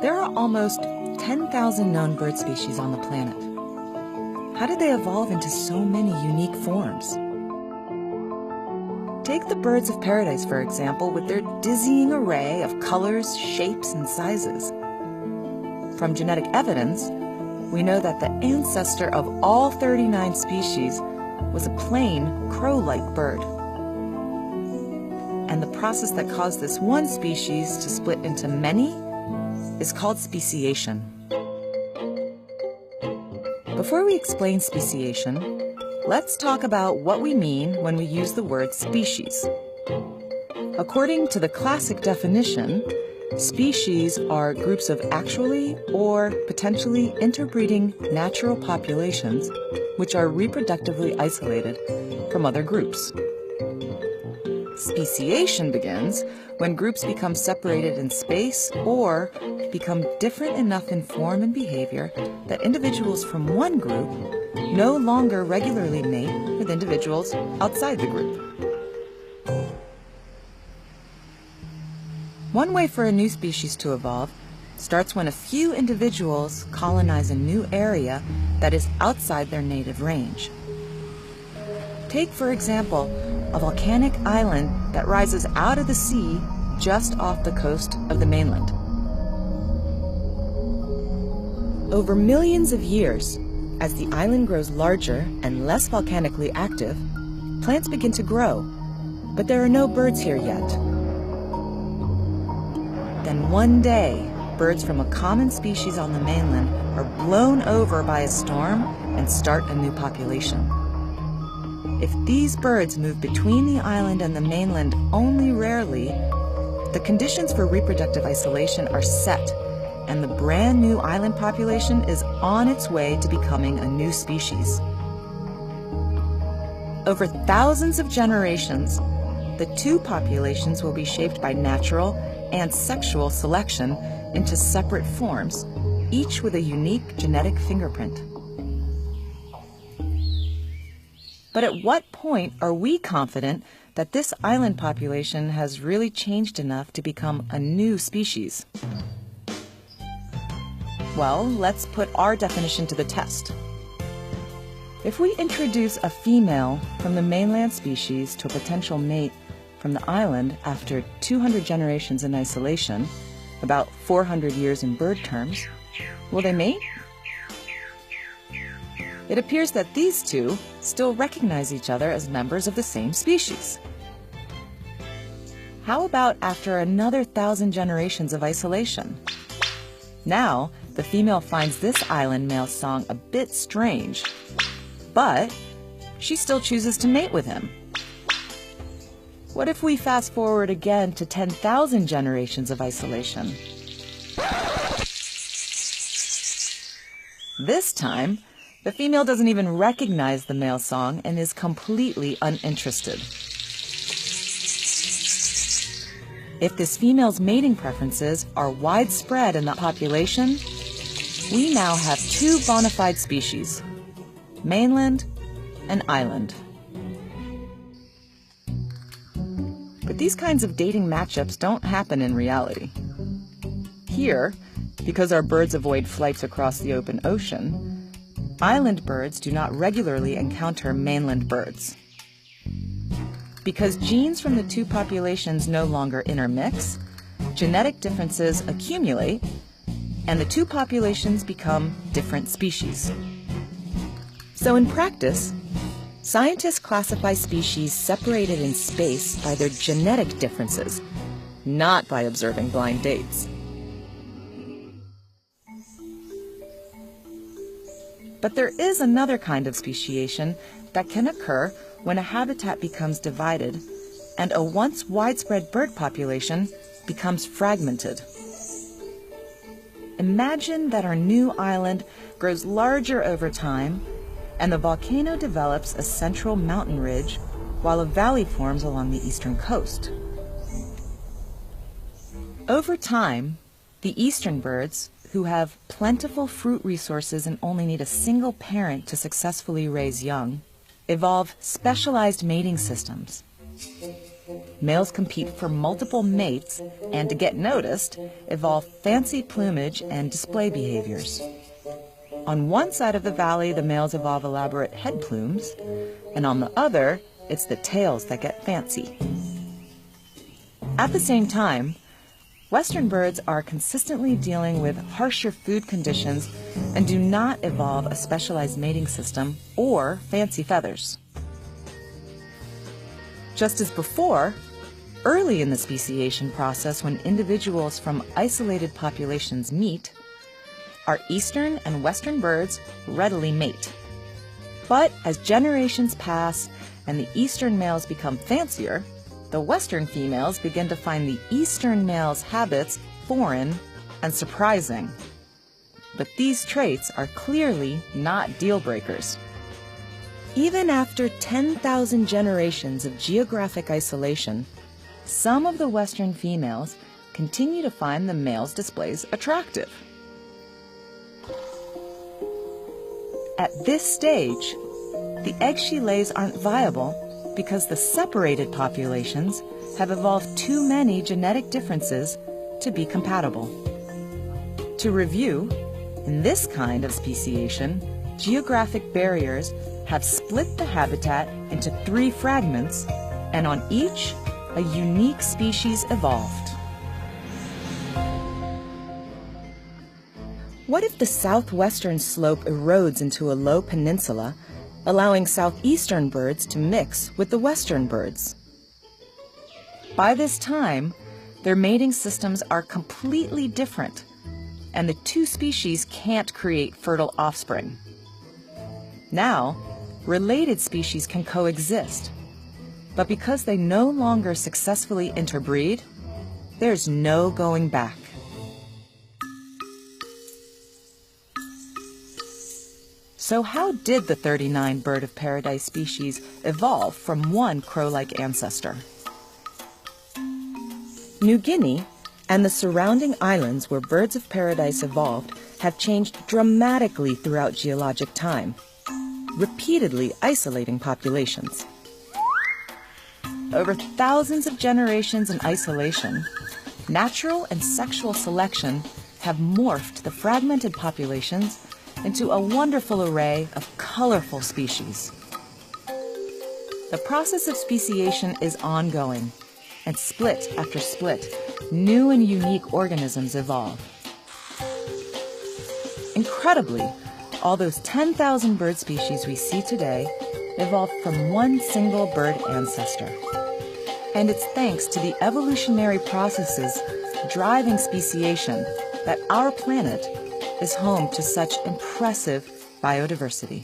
There are almost 10,000 known bird species on the planet. How did they evolve into so many unique forms? Take the birds of paradise, for example, with their dizzying array of colors, shapes, and sizes. From genetic evidence, we know that the ancestor of all 39 species was a plain, crow-like bird. And the process that caused this one species to split into many is called speciation. Before we explain speciation, let's talk about what we mean when we use the word species. According to the classic definition, species are groups of actually or potentially interbreeding natural populations which are reproductively isolated from other groups. Speciation begins when groups become separated in space or become different enough in form and behavior that individuals from one group no longer regularly mate with individuals outside the group. One way for a new species to evolve starts when a few individuals colonize a new area that is outside their native range. Take, for example, a volcanic island that rises out of the sea just off the coast of the mainland. Over millions of years, as the island grows larger and less volcanically active, plants begin to grow, but there are no birds here yet. Then one day, birds from a common species on the mainland are blown over by a storm and start a new population. If these birds move between the island and the mainland only rarely, the conditions for reproductive isolation are set, and the brand new island population is on its way to becoming a new species. Over thousands of generations, the two populations will be shaped by natural and sexual selection into separate forms, each with a unique genetic fingerprint. But at what point are we confident that this island population has really changed enough to become a new species? Well, let's put our definition to the test. If we introduce a female from the mainland species to a potential mate from the island after 200 generations in isolation, about 400 years in bird terms, will they mate? It appears that these two still recognize each other as members of the same species. How about after another 1,000 generations of isolation? Now, the female finds this island male's song a bit strange, but she still chooses to mate with him. What if we fast forward again to 10,000 generations of isolation? This time, the female doesn't even recognize the male song and is completely uninterested. If this female's mating preferences are widespread in the population, we now have two bona fide species, mainland and island. But these kinds of dating matchups don't happen in reality. Here, because our birds avoid flights across the open ocean, island birds do not regularly encounter mainland birds. Because genes from the two populations no longer intermix, genetic differences accumulate, and the two populations become different species. So in practice, scientists classify species separated in space by their genetic differences, not by observing blind dates. But there is another kind of speciation that can occur when a habitat becomes divided and a once widespread bird population becomes fragmented. Imagine that our new island grows larger over time and the volcano develops a central mountain ridge while a valley forms along the eastern coast. Over time, the eastern birds, who have plentiful fruit resources and only need a single parent to successfully raise young, evolve specialized mating systems. males compete for multiple mates and, to get noticed, evolve fancy plumage and display behaviors. On one side of the valley, the males evolve elaborate head plumes, and on the other, it's the tails that get fancy. At the same time, Western birds are consistently dealing with harsher food conditions and do not evolve a specialized mating system or fancy feathers. Just as before, early in the speciation process, when individuals from isolated populations meet, our eastern and western birds readily mate. But as generations pass and the eastern males become fancier, the western females begin to find the eastern males' habits foreign and surprising. But these traits are clearly not deal breakers. Even after 10,000 generations of geographic isolation, some of the western females continue to find the males' displays attractive. At this stage, the eggs she lays aren't viable because the separated populations have evolved too many genetic differences to be compatible. To review, in this kind of speciation, geographic barriers have split the habitat into 3 fragments, and on each, a unique species evolved. What if the southwestern slope erodes into a low peninsula, allowing southeastern birds to mix with the western birds? By this time, their mating systems are completely different, and the 2 species can't create fertile offspring. Now, related species can coexist, but because they no longer successfully interbreed, there's no going back. So how did the 39 bird of paradise species evolve from one crow-like ancestor? New Guinea and the surrounding islands where birds of paradise evolved have changed dramatically throughout geologic time, repeatedly isolating populations. Over thousands of generations in isolation, natural and sexual selection have morphed the fragmented populations into a wonderful array of colorful species. The process of speciation is ongoing, and split after split, new and unique organisms evolve. Incredibly, all those 10,000 bird species we see today evolved from one single bird ancestor. And it's thanks to the evolutionary processes driving speciation that our planet is home to such impressive biodiversity.